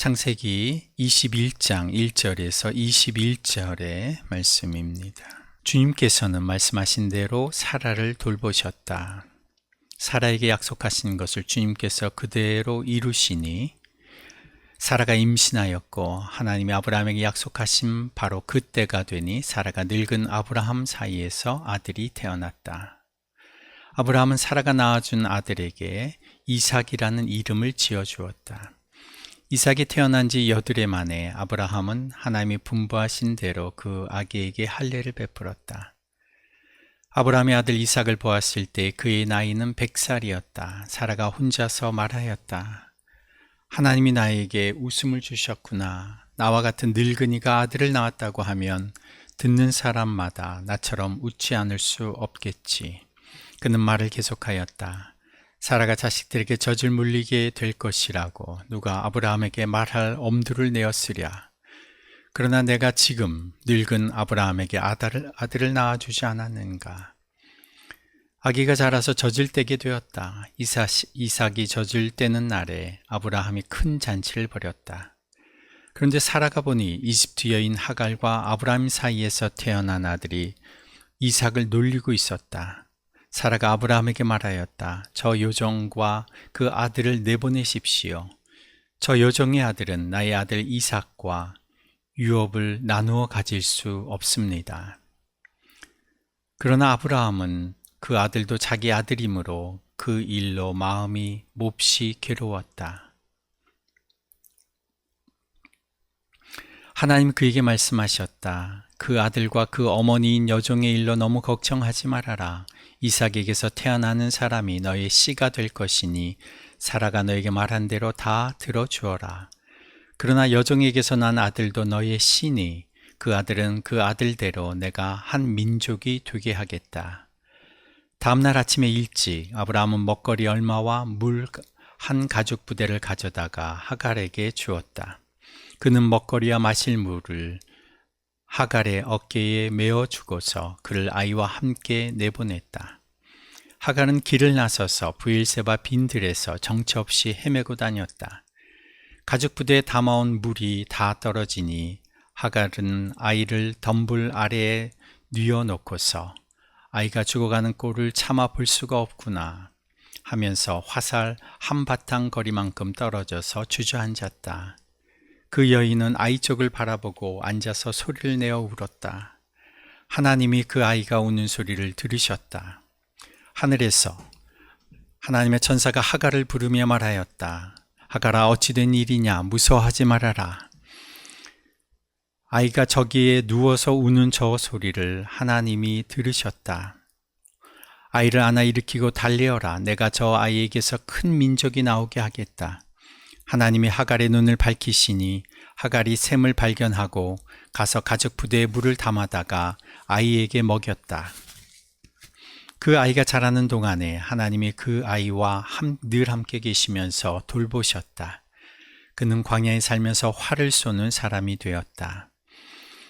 창세기 21장 1절에서 21절의 말씀입니다. 주님께서는 말씀하신 대로 사라를 돌보셨다. 사라에게 약속하신 것을 주님께서 그대로 이루시니 사라가 임신하였고 하나님이 아브라함에게 약속하신 바로 그때가 되니 사라가 늙은 아브라함 사이에서 아들이 태어났다. 아브라함은 사라가 낳아준 아들에게 이삭이라는 이름을 지어주었다. 이삭이 태어난 지 8해 만에 아브라함은 하나님이 분부하신 대로 그 아기에게 할례를 베풀었다. 아브라함의 아들 이삭을 보았을 때 그의 나이는 100살이었다. 사라가 혼자서 말하였다. 하나님이 나에게 웃음을 주셨구나. 나와 같은 늙은이가 아들을 낳았다고 하면 듣는 사람마다 나처럼 웃지 않을 수 없겠지. 그는 말을 계속하였다. 사라가 자식들에게 젖을 물리게 될 것이라고 누가 아브라함에게 말할 엄두를 내었으랴. 그러나 내가 지금 늙은 아브라함에게 아들을 낳아주지 않았는가. 아기가 자라서 젖을 떼게 되었다. 이삭이 젖을 떼는 날에 아브라함이 큰 잔치를 벌였다. 그런데 사라가 보니 이집트 여인 하갈과 아브라함 사이에서 태어난 아들이 이삭을 놀리고 있었다. 사라가 아브라함에게 말하였다. 저 요정과 그 아들을 내보내십시오. 저 요정의 아들은 나의 아들 이삭과 유업을 나누어 가질 수 없습니다. 그러나 아브라함은 그 아들도 자기 아들이므로 그 일로 마음이 몹시 괴로웠다. 하나님 그에게 말씀하셨다. 그 아들과 그 어머니인 여종의 일로 너무 걱정하지 말아라. 이삭에게서 태어나는 사람이 너의 씨가 될 것이니 사라가 너에게 말한 대로 다 들어주어라. 그러나 여종에게서 난 아들도 너의 씨니 그 아들은 그 아들대로 내가 한 민족이 되게 하겠다. 다음날 아침에 일찍 아브라함은 먹거리 얼마와 물 한 가죽 부대를 가져다가 하갈에게 주었다. 그는 먹거리와 마실 물을 하갈의 어깨에 메어 주고서 그를 아이와 함께 내보냈다. 하갈은 길을 나서서 브엘세바 빈들에서 정처 없이 헤매고 다녔다. 가죽 부대에 담아온 물이 다 떨어지니 하갈은 아이를 덤불 아래에 뉘어놓고서 아이가 죽어가는 꼴을 참아 볼 수가 없구나 하면서 화살 한바탕 거리만큼 떨어져서 주저앉았다. 그 여인은 아이 쪽을 바라보고 앉아서 소리를 내어 울었다. 하나님이 그 아이가 우는 소리를 들으셨다. 하늘에서 하나님의 천사가 하갈을 부르며 말하였다. 하갈아, 어찌된 일이냐? 무서워하지 말아라. 아이가 저기에 누워서 우는 저 소리를 하나님이 들으셨다. 아이를 안아 일으키고 달래어라. 내가 저 아이에게서 큰 민족이 나오게 하겠다. 하나님이 하갈의 눈을 밝히시니 하갈이 샘을 발견하고 가서 가죽 부대에 물을 담아다가 아이에게 먹였다. 그 아이가 자라는 동안에 하나님이 그 아이와 늘 함께 계시면서 돌보셨다. 그는 광야에 살면서 활을 쏘는 사람이 되었다.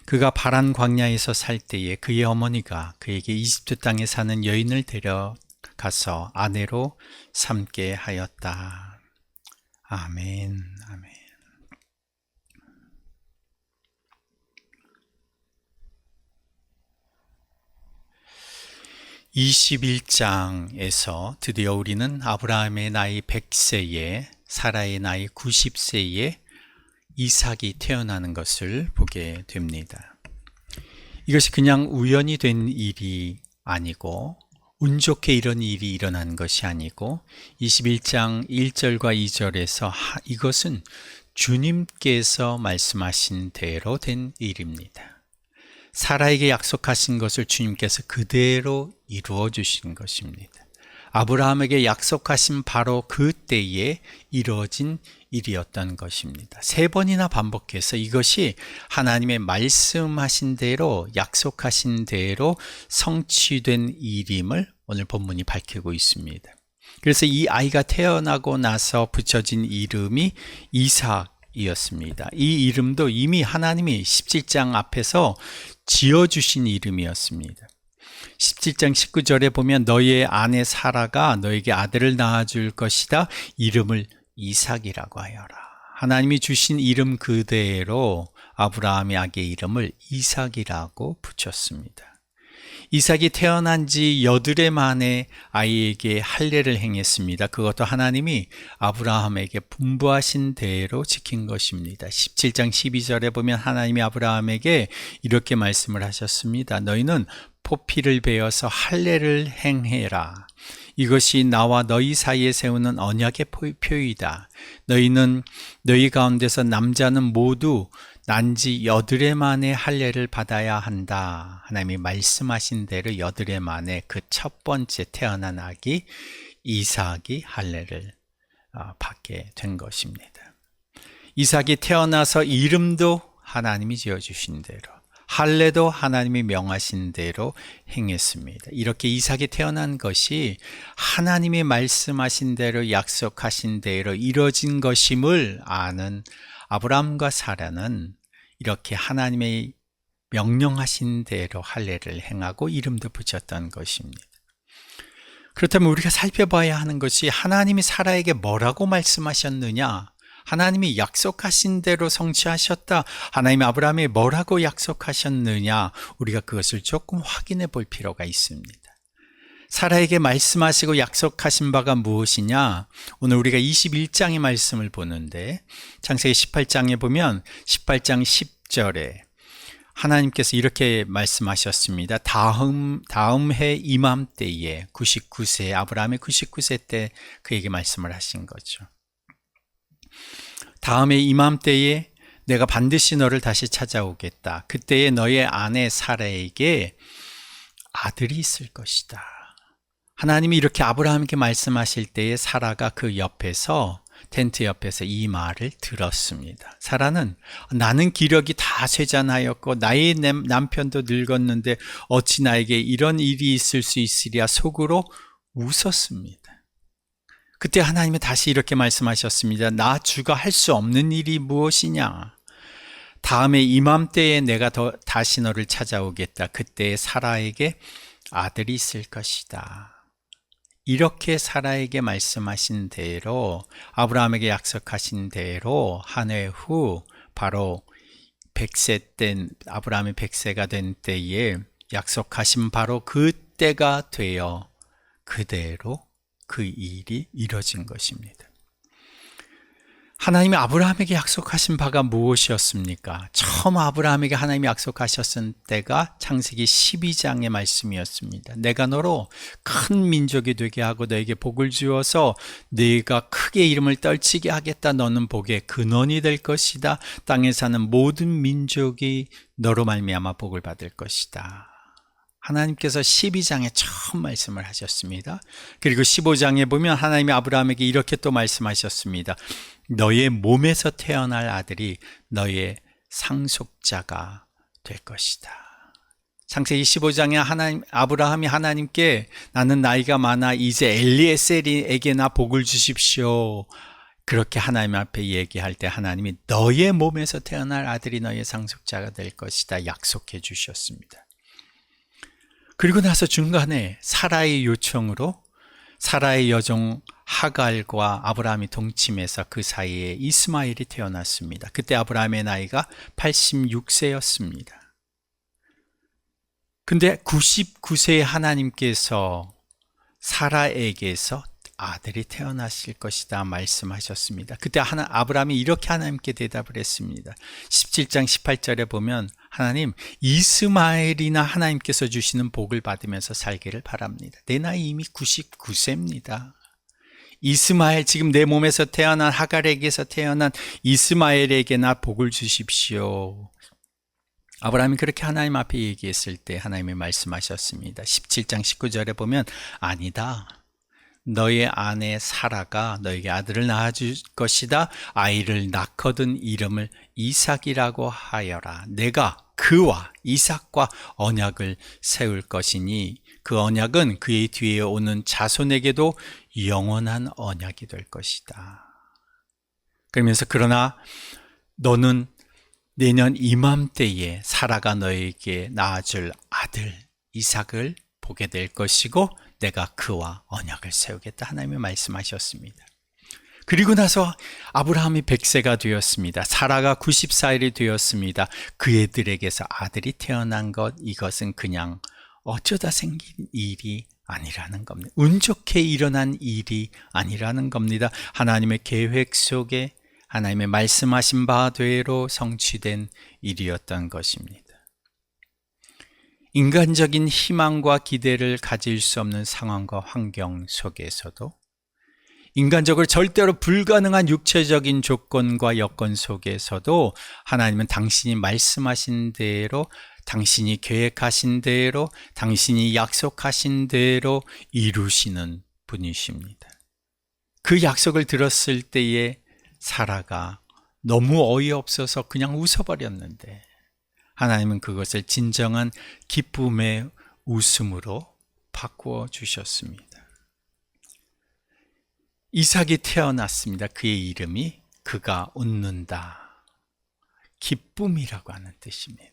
그가 바란 광야에서 살 때에 그의 어머니가 그에게 이집트 땅에 사는 여인을 데려가서 아내로 삼게 하였다. 아멘, 아멘. (21장에서) 드디어 우리는 아브라함의 나이 100세에 사라의 나이 90세에 이삭이 태어나는 것을 보게 됩니다. 이것이 그냥 우연히 된 일이 아니고 운 좋게 이런 일이 일어난 것이 아니고 21장 1절과 2절에서 이것은 주님께서 말씀하신 대로 된 일입니다. 사라에게 약속하신 것을 주님께서 그대로 이루어 주신 것입니다. 아브라함에게 약속하신 바로 그때에 이루어진 일이었던 것입니다. 3번이나 반복해서 이것이 하나님의 말씀하신 대로 약속하신 대로 성취된 일임을 오늘 본문이 밝히고 있습니다. 그래서 이 아이가 태어나고 나서 붙여진 이름이 이삭이었습니다. 이 이름도 이미 하나님이 17장 앞에서 지어주신 이름이었습니다. 17장 19절에 보면 너희의 아내 사라가 너에게 아들을 낳아줄 것이다. 이름을 이삭이라고 하여라 하나님이 주신 이름 그대로 아브라함의 아기 이름을 이삭이라고 붙였습니다. 이삭이 태어난 지 여드레 만에 아이에게 할례를 행했습니다. 그것도 하나님이 아브라함에게 분부하신 대로 지킨 것입니다. 17장 12절에 보면 하나님이 아브라함에게 이렇게 말씀을 하셨습니다. 너희는 포피를 베어서 할례를 행해라. 이것이 나와 너희 사이에 세우는 언약의 표이다. 너희는 너희 가운데서 남자는 모두 난지 여드레 만에 할례를 받아야 한다. 하나님이 말씀하신 대로 여드레 만에 그 첫 번째 태어난 아기 이삭이 할례를 받게 된 것입니다. 이삭이 태어나서 이름도 하나님이 지어주신 대로, 할례도 하나님이 명하신 대로 행했습니다. 이렇게 이삭이 태어난 것이 하나님이 말씀하신 대로 약속하신 대로 이루어진 것임을 아는 아브라함과 사라는 이렇게 하나님의 명령하신 대로 할례를 행하고 이름도 붙였던 것입니다. 그렇다면 우리가 살펴봐야 하는 것이 하나님이 사라에게 뭐라고 말씀하셨느냐? 하나님이 약속하신 대로 성취하셨다. 하나님이 아브라함에 뭐라고 약속하셨느냐? 우리가 그것을 조금 확인해 볼 필요가 있습니다. 사라에게 말씀하시고 약속하신 바가 무엇이냐? 오늘 우리가 21장의 말씀을 보는데 창세기 18장에 보면 18장 10절에 하나님께서 이렇게 말씀하셨습니다. 다음 해 이맘때에 99세 아브라함의 99세 때 그에게 말씀을 하신 거죠. 다음에 이맘때에 내가 반드시 너를 다시 찾아오겠다. 그때에 너의 아내 사라에게 아들이 있을 것이다. 하나님이 이렇게 아브라함에게 말씀하실 때에 사라가 그 옆에서 텐트 옆에서 이 말을 들었습니다. 사라는 나는 기력이 다 쇠잔하였고 나의 남편도 늙었는데 어찌 나에게 이런 일이 있을 수 있으랴 속으로 웃었습니다. 그때 하나님이 다시 이렇게 말씀하셨습니다. 나 주가 할 수 없는 일이 무엇이냐? 다음에 이맘때에 내가 다시 너를 찾아오겠다. 그때 사라에게 아들이 있을 것이다. 이렇게 사라에게 말씀하신 대로 아브라함에게 약속하신 대로 한 해 후 바로 100세 때 아브라함이 100세가 된 때에 약속하신 바로 그 때가 되어 그대로 그 일이 이뤄진 것입니다. 하나님이 아브라함에게 약속하신 바가 무엇이었습니까? 처음 아브라함에게 하나님이 약속하셨을 때가 창세기 12장의 말씀이었습니다. 내가 너로 큰 민족이 되게 하고 너에게 복을 주어서 네가 크게 이름을 떨치게 하겠다. 너는 복의 근원이 될 것이다. 땅에 사는 모든 민족이 너로 말미암아 복을 받을 것이다. 하나님께서 12장에 처음 말씀을 하셨습니다. 그리고 15장에 보면 하나님이 아브라함에게 이렇게 또 말씀하셨습니다. 너의 몸에서 태어날 아들이 너의 상속자가 될 것이다. 창세기 15장에 아브라함이 하나님께 나는 나이가 많아 이제 엘리에셀에게나 복을 주십시오. 그렇게 하나님 앞에 얘기할 때 하나님이 너의 몸에서 태어날 아들이 너의 상속자가 될 것이다 약속해 주셨습니다. 그리고 나서 중간에 사라의 요청으로 사라의 여종 하갈과 아브라함이 동침해서 그 사이에 이스마엘이 태어났습니다. 그때 아브라함의 나이가 86세였습니다. 근데 99세에 하나님께서 사라에게서 아들이 태어나실 것이다 말씀하셨습니다. 그때 아브라함이 이렇게 하나님께 대답을 했습니다. 17장 18절에 보면 하나님 이스마엘이나 하나님께서 주시는 복을 받으면서 살기를 바랍니다. 내 나이 이미 99세입니다. 이스마엘 지금 내 몸에서 태어난 하갈에게서 태어난 이스마엘에게나 복을 주십시오. 아브라함이 그렇게 하나님 앞에 얘기했을 때 하나님이 말씀하셨습니다. 17장 19절에 보면 아니다. 너의 아내 사라가 너에게 아들을 낳아줄 것이다. 아이를 낳거든 이름을 이삭이라고 하여라. 내가 그와 이삭과 언약을 세울 것이니 그 언약은 그의 뒤에 오는 자손에게도 영원한 언약이 될 것이다. 그러면서 그러나 너는 내년 이맘때에 사라가 너에게 낳아줄 아들 이삭을 보게 될 것이고 내가 그와 언약을 세우겠다 하나님이 말씀하셨습니다. 그리고 나서 아브라함이 100세가 되었습니다. 사라가 94일이 되었습니다. 그애들에게서 아들이 태어난 것, 이것은 그냥 어쩌다 생긴 일이 아니라는 겁니다. 운 좋게 일어난 일이 아니라는 겁니다. 하나님의 계획 속에 하나님의 말씀하신 바대로 성취된 일이었던 것입니다. 인간적인 희망과 기대를 가질 수 없는 상황과 환경 속에서도, 인간적으로 절대로 불가능한 육체적인 조건과 여건 속에서도 하나님은 당신이 말씀하신 대로, 당신이 계획하신 대로, 당신이 약속하신 대로 이루시는 분이십니다. 그 약속을 들었을 때에 사라가 너무 어이없어서 그냥 웃어버렸는데, 하나님은 그것을 진정한 기쁨의 웃음으로 바꾸어 주셨습니다. 이삭이 태어났습니다. 그의 이름이 그가 웃는다, 기쁨이라고 하는 뜻입니다.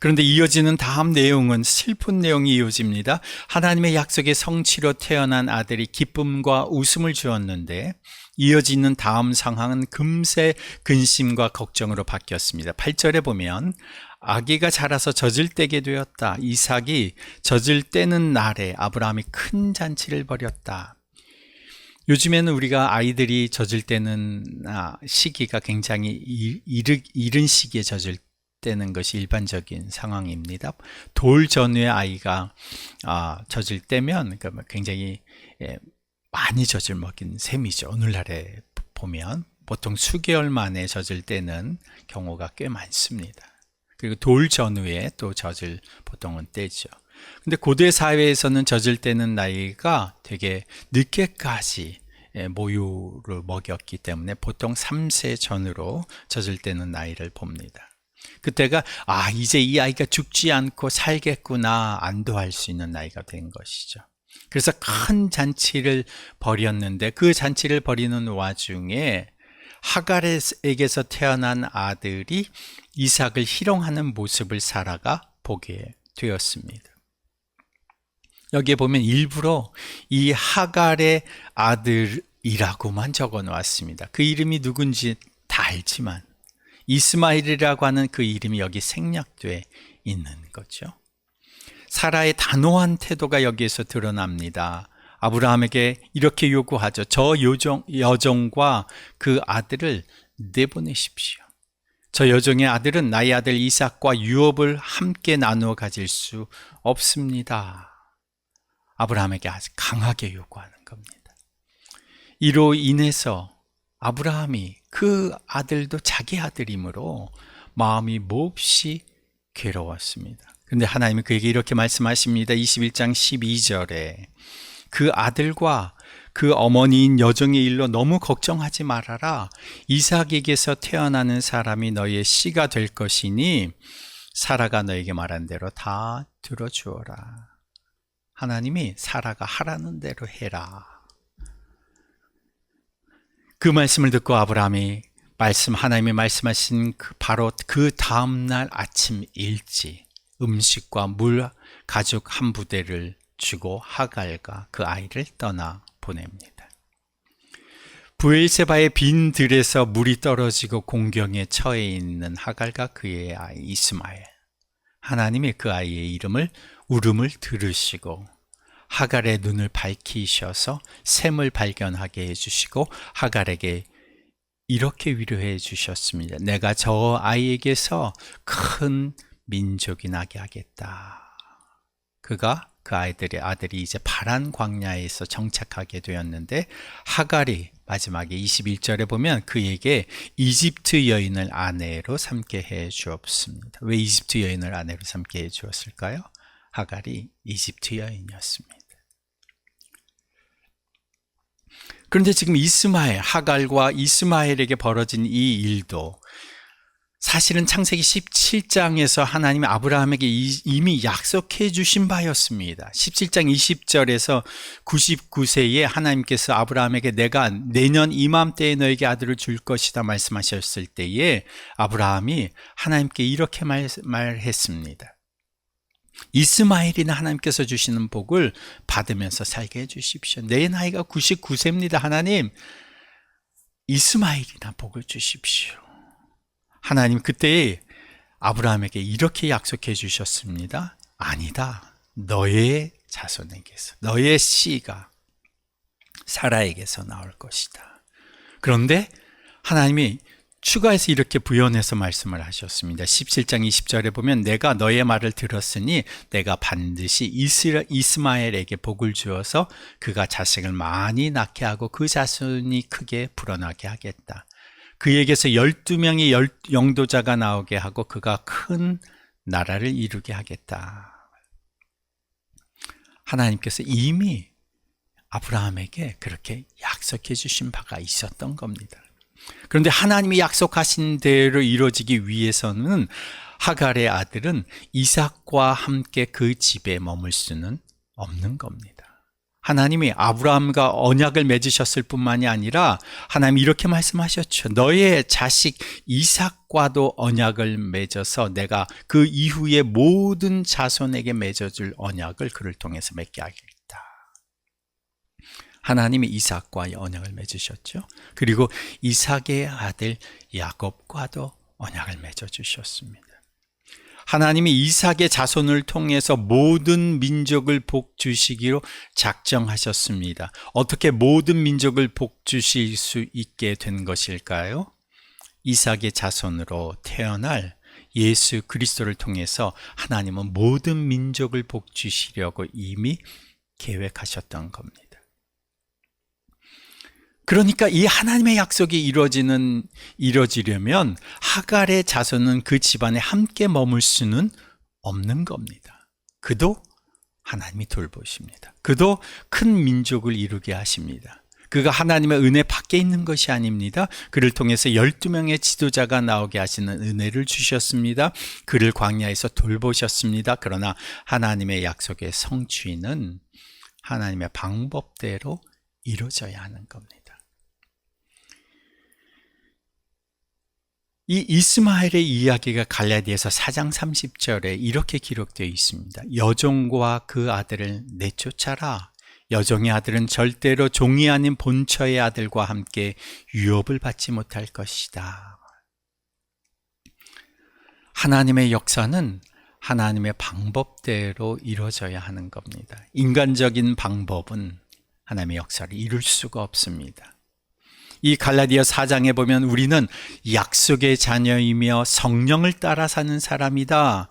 그런데 이어지는 다음 내용은 슬픈 내용이 이어집니다. 하나님의 약속의 성취로 태어난 아들이 기쁨과 웃음을 주었는데, 이어지는 다음 상황은 금세 근심과 걱정으로 바뀌었습니다. 8절에 보면 아기가 자라서 젖을 떼게 되었다. 이삭이 젖을 떼는 날에 아브라함이 큰 잔치를 벌였다. 요즘에는 우리가 아이들이 젖을 떼는 시기가 굉장히 이른 시기에 젖을 떼는 것이 일반적인 상황입니다. 돌 전후에 아이가 젖을 떼면 굉장히 많이 젖을 먹인 셈이죠. 오늘날에 보면 보통 수개월 만에 젖을 떼는 경우가 꽤 많습니다. 그리고 돌 전후에 또 젖을 보통은 떼죠. 근데 고대 사회에서는 젖을 떼는 나이가 되게 늦게까지 모유를 먹였기 때문에 보통 3세 전으로 젖을 떼는 나이를 봅니다. 그때가 이제 이 아이가 죽지 않고 살겠구나 안도할 수 있는 나이가 된 것이죠. 그래서 큰 잔치를 벌였는데, 그 잔치를 벌이는 와중에 하갈에게서 태어난 아들이 이삭을 희롱하는 모습을 사라가 보게 되었습니다. 여기에 보면 일부러 이 하갈의 아들이라고만 적어 놓았습니다. 그 이름이 누군지 다 알지만 이스마엘이라고 하는 그 이름이 여기 생략돼 있는 거죠. 사라의 단호한 태도가 여기에서 드러납니다. 아브라함에게 이렇게 요구하죠. 저 여종과 그 아들을 내보내십시오. 저 여종의 아들은 나의 아들 이삭과 유업을 함께 나누어 가질 수 없습니다. 아브라함에게 아주 강하게 요구하는 겁니다. 이로 인해서 아브라함이 그 아들도 자기 아들이므로 마음이 몹시 괴로웠습니다. 그런데 하나님은 그에게 이렇게 말씀하십니다. 21장 12절에 그 아들과 그 어머니인 여종의 일로 너무 걱정하지 말아라. 이삭에게서 태어나는 사람이 너의 씨가 될 것이니 사라가 너에게 말한 대로 다 들어주어라. 하나님이 사라가 하라는 대로 해라. 그 말씀을 듣고 아브라함이 하나님이 말씀하신 바로 그 다음날 아침 일찍 음식과 물 가죽 한 부대를 주고 하갈과 그 아이를 떠나 보냅니다. 브엘세바의 빈 들에서 물이 떨어지고 공경에 처해 있는 하갈과 그의 아이 이스마엘. 하나님이 그 아이의 울음을 들으시고 하갈의 눈을 밝히셔서 샘을 발견하게 해주시고 하갈에게 이렇게 위로해 주셨습니다. 내가 저 아이에게서 큰 민족이 나게 하겠다. 그가 그 아들이 이제 파란 광야에서 정착하게 되었는데, 하갈이 마지막에 21절에 보면 그에게 이집트 여인을 아내로 삼게 해 주었습니다. 왜 이집트 여인을 아내로 삼게 해 주었을까요? 하갈이 이집트 여인이었습니다. 그런데 지금 하갈과 이스마엘에게 벌어진 이 일도 사실은 창세기 17장에서 하나님이 아브라함에게 이미 약속해 주신 바였습니다. 17장 20절에서 99세에 하나님께서 아브라함에게 내가 내년 이맘때에 너에게 아들을 줄 것이다 말씀하셨을 때에 아브라함이 하나님께 이렇게 말했습니다. 이스마엘이나 하나님께서 주시는 복을 받으면서 살게 해주십시오. 내 나이가 99세입니다. 하나님, 이스마엘이나 복을 주십시오. 하나님 그때 아브라함에게 이렇게 약속해 주셨습니다. 아니다. 너의 자손에게서, 너의 씨가 사라에게서 나올 것이다. 그런데 하나님이 추가해서 이렇게 부연해서 말씀을 하셨습니다. 17장 20절에 보면 내가 너의 말을 들었으니 내가 반드시 이스마엘에게 복을 주어서 그가 자식을 많이 낳게 하고 그 자손이 크게 불어나게 하겠다. 그에게서 12명의 영도자가 나오게 하고 그가 큰 나라를 이루게 하겠다. 하나님께서 이미 아브라함에게 그렇게 약속해 주신 바가 있었던 겁니다. 그런데 하나님이 약속하신 대로 이루어지기 위해서는 하갈의 아들은 이삭과 함께 그 집에 머물 수는 없는 겁니다. 하나님이 아브라함과 언약을 맺으셨을 뿐만이 아니라 하나님 이렇게 말씀하셨죠. 너의 자식 이삭과도 언약을 맺어서 내가 그 이후에 모든 자손에게 맺어줄 언약을 그를 통해서 맺게 하겠다. 하나님이 이삭과의 언약을 맺으셨죠. 그리고 이삭의 아들 야곱과도 언약을 맺어주셨습니다. 하나님이 이삭의 자손을 통해서 모든 민족을 복 주시기로 작정하셨습니다. 어떻게 모든 민족을 복 주실 수 있게 된 것일까요? 이삭의 자손으로 태어날 예수 그리스도를 통해서 하나님은 모든 민족을 복 주시려고 이미 계획하셨던 겁니다. 그러니까 이 하나님의 약속이 이루어지려면 하갈의 자손은 그 집안에 함께 머물 수는 없는 겁니다. 그도 하나님이 돌보십니다. 그도 큰 민족을 이루게 하십니다. 그가 하나님의 은혜 밖에 있는 것이 아닙니다. 그를 통해서 12명의 지도자가 나오게 하시는 은혜를 주셨습니다. 그를 광야에서 돌보셨습니다. 그러나 하나님의 약속의 성취는 하나님의 방법대로 이루어져야 하는 겁니다. 이 이스마엘의 이야기가 갈라디아서 4장 30절에 이렇게 기록되어 있습니다. 여종과 그 아들을 내쫓아라. 여종의 아들은 절대로 종이 아닌 본처의 아들과 함께 유업을 받지 못할 것이다. 하나님의 역사는 하나님의 방법대로 이루어져야 하는 겁니다. 인간적인 방법은 하나님의 역사를 이룰 수가 없습니다. 이 갈라디아 4장에 보면 우리는 약속의 자녀이며 성령을 따라 사는 사람이다.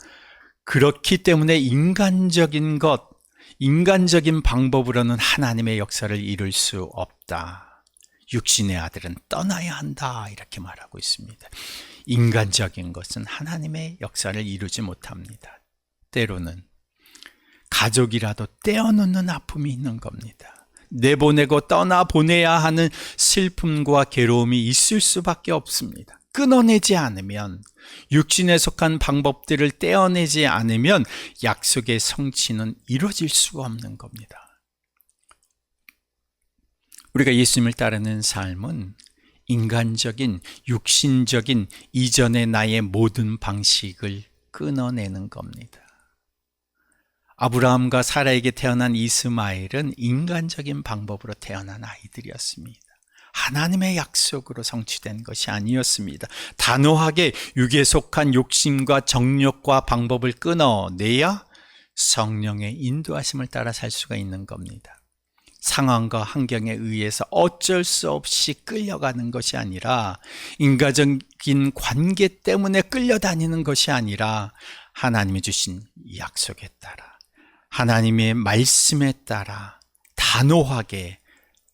그렇기 때문에 인간적인 방법으로는 하나님의 역사를 이룰 수 없다. 육신의 아들은 떠나야 한다. 이렇게 말하고 있습니다. 인간적인 것은 하나님의 역사를 이루지 못합니다. 때로는 가족이라도 떼어놓는 아픔이 있는 겁니다. 내보내고 떠나보내야 하는 슬픔과 괴로움이 있을 수밖에 없습니다. 끊어내지 않으면, 육신에 속한 방법들을 떼어내지 않으면 약속의 성취는 이루어질 수가 없는 겁니다. 우리가 예수님을 따르는 삶은 인간적인, 육신적인 이전의 나의 모든 방식을 끊어내는 겁니다. 아브라함과 사라에게 태어난 이스마엘은 인간적인 방법으로 태어난 아이들이었습니다. 하나님의 약속으로 성취된 것이 아니었습니다. 단호하게 육에 속한 욕심과 정욕과 방법을 끊어내야 성령의 인도하심을 따라 살 수가 있는 겁니다. 상황과 환경에 의해서 어쩔 수 없이 끌려가는 것이 아니라, 인간적인 관계 때문에 끌려다니는 것이 아니라 하나님이 주신 약속에 따라, 하나님의 말씀에 따라 단호하게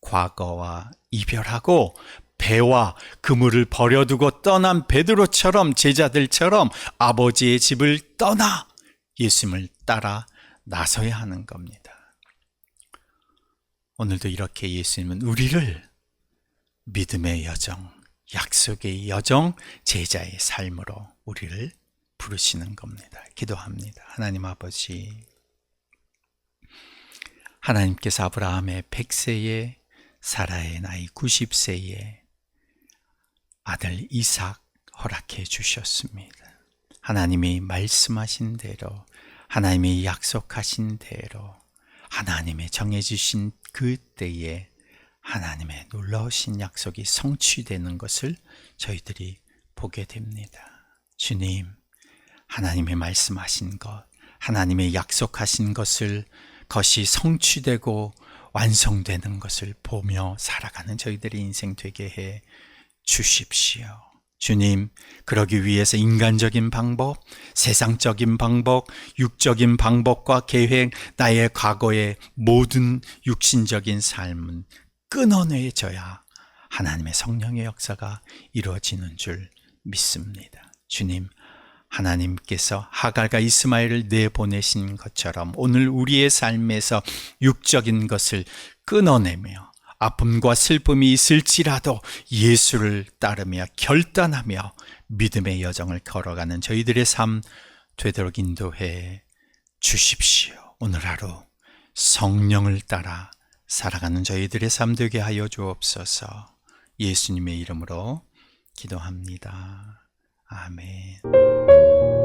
과거와 이별하고 배와 그물을 버려두고 떠난 베드로처럼, 제자들처럼 아버지의 집을 떠나 예수님을 따라 나서야 하는 겁니다. 오늘도 이렇게 예수님은 우리를 믿음의 여정, 약속의 여정, 제자의 삶으로 우리를 부르시는 겁니다. 기도합니다. 하나님 아버지, 하나님께서 아브라함의 100세에, 사라의 나이 90세에 아들 이삭 허락해 주셨습니다. 하나님이 말씀하신 대로, 하나님이 약속하신 대로, 하나님의 정해주신 그 때에 하나님의 놀라우신 약속이 성취되는 것을 저희들이 보게 됩니다. 주님, 하나님의 말씀하신 것, 하나님의 약속하신 것이 성취되고 완성되는 것을 보며 살아가는 저희들의 인생 되게 해 주십시오. 주님, 그러기 위해서 인간적인 방법, 세상적인 방법, 육적인 방법과 계획, 나의 과거의 모든 육신적인 삶은 끊어내져야 하나님의 성령의 역사가 이루어지는 줄 믿습니다. 주님, 하나님께서 하갈과 이스마엘을 내보내신 것처럼 오늘 우리의 삶에서 육적인 것을 끊어내며 아픔과 슬픔이 있을지라도 예수를 따르며 결단하며 믿음의 여정을 걸어가는 저희들의 삶 되도록 인도해 주십시오. 오늘 하루 성령을 따라 살아가는 저희들의 삶 되게 하여 주옵소서. 예수님의 이름으로 기도합니다. 아멘.